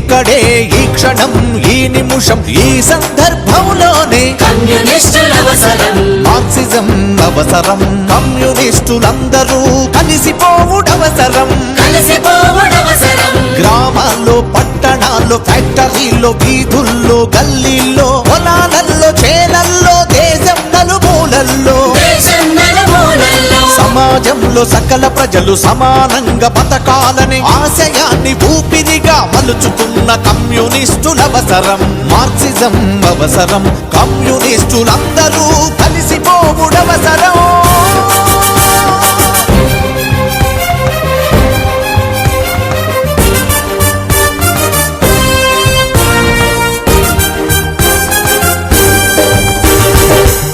ఇక్కడే ఈ క్షణం ఈ నిమిషం ఈ సందర్భంలోనే కమ్యూనిస్టుల అవసరం మార్క్సిజం అవసరం కమ్యూనిస్టులందరూ కలిసిపోవుడవసరం గ్రామాల్లో పట్టణాల్లో ఫ్యాక్టరీల్లో వీధుల్లో గల్లీల్లో పొలాలల్లో చేలల్లో దేశం నలుమూలల్లో సమాజంలో సకల ప్రజలు సమానంగా బతకాలని ఆశయాన్ని ఊపిరిగా మలుచుకున్న కమ్యూనిస్టుల అవసరం మార్క్సిజం అవసరం కమ్యూనిస్టులందరూ కలిసిపోవుడవసరం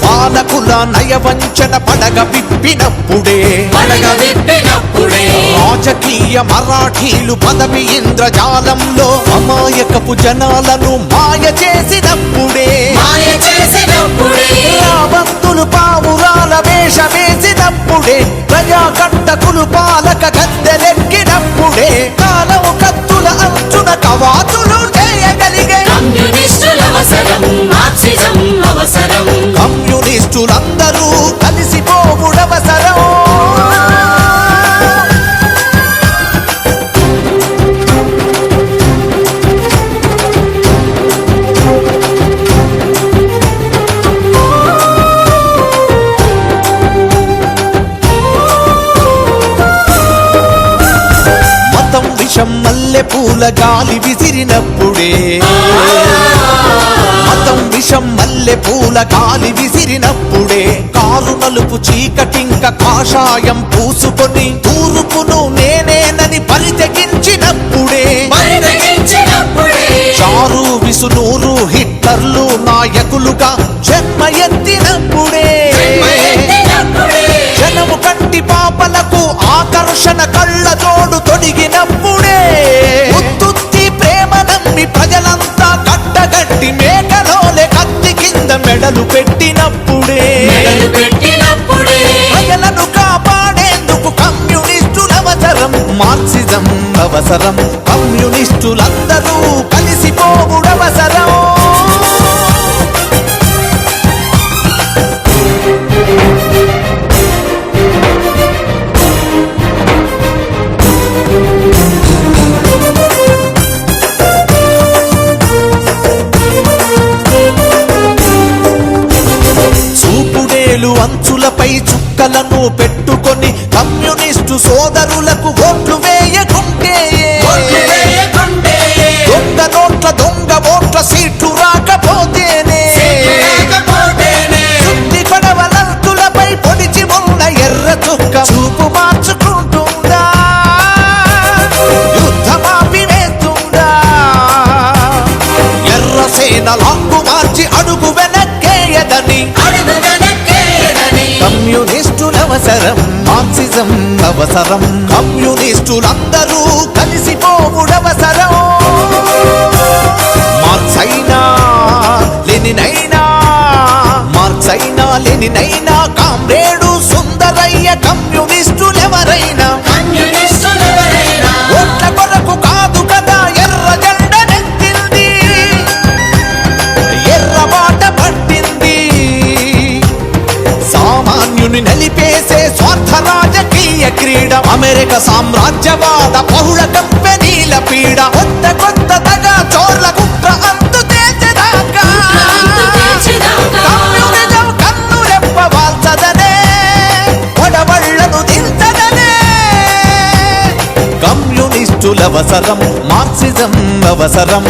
పాలకుల నయవంచన పడగ విప్పినప్పుడే రాజకీయ మరాఠీలు పదవి ఇంద్రజాలంలో అమాయకపు జనాలను మాయ చేసినప్పుడే రాబంతులు పావురాల వేషమేసినప్పుడే ప్రజాకంటకులు పాలక గద్దెలెక్కినప్పుడే కాలం కత్తుల అంచున కవాతులు చేయగలిగే కమ్యూనిస్టులందరూ కలిసిపోవుడవసరం మతం విషం మల్లె పూల గాలి విసిరినప్పుడే మతం విషం మల్లె పూల గాలి విసిరినప్పుడే కారు నలుపు చీకటింక కాషాయం పూసుకొని తూర్పును నేనేనని పరితెగించినప్పుడే చారు విసునూరు హిట్లర్లు నాయకులుగా జన్మ ఎత్తినప్పుడే జనము కంటి పాపలకు ఆకర్షణ కళ్ళ జోడు తొడిగినప్పుడే ఉత్తుత్తి ప్రేమ నమ్మి ప్రజలంతా కట్టగట్టి మేకలోలే కత్తి కింద మెడలు పెట్టినప్పుడే ప్రజలను కాపాడేందుకు కమ్యూనిస్టుల అవసరం మార్క్సిజం అవసరం కమ్యూనిస్టులందరూ కలిసిపోవుడవసరం అంచులపై చుక్కలను పెట్టుకొని కమ్యూనిస్టు సోదరులకు ఓట్లు వేయకుంటే దొంగ నోట్ల దొంగ ఓట్ల సీట్లు రాకపోతేనే చుట్టి పడవలంతులపై పొడిచి ఉన్న ఎర్ర చుక్క చూపు మార్చుకుంటుందా యుద్ధమాపి వేస్తుందా ఎర్ర సేన లాంగు మార్చి అడుగు వెనక్కేయదని కమ్యూనిస్టుల అవసరం మార్క్సిజం అవసరం కమ్యూనిస్టులందరూ కలిసిపోవుడవసరం మార్క్సైనా లెనినైనా కామ్రేడు సుందరయ్య కమ్యూనిస్టులెవరైనా ఓట్ల కొరకు కాదు కదా ఎర్ర జెండనెత్తింది ఎర్ర బాట పట్టింది సామాన్యుని నలిపేసే స్వార్థ రాజకీయ క్రీడ అమెరికా సామ్రాజ్యవాద బహుళ కంపెనీల పీడ కొత్త కొత్త తగా చోర్ల కుట్ర అంతు తేల్చేదాకా కమ్యూనిజం కన్ను రెప్పవాల్చదనే పొడవళ్లను దించదనే కమ్యూనిస్టుల అవసరం మార్క్సిజం అవసరం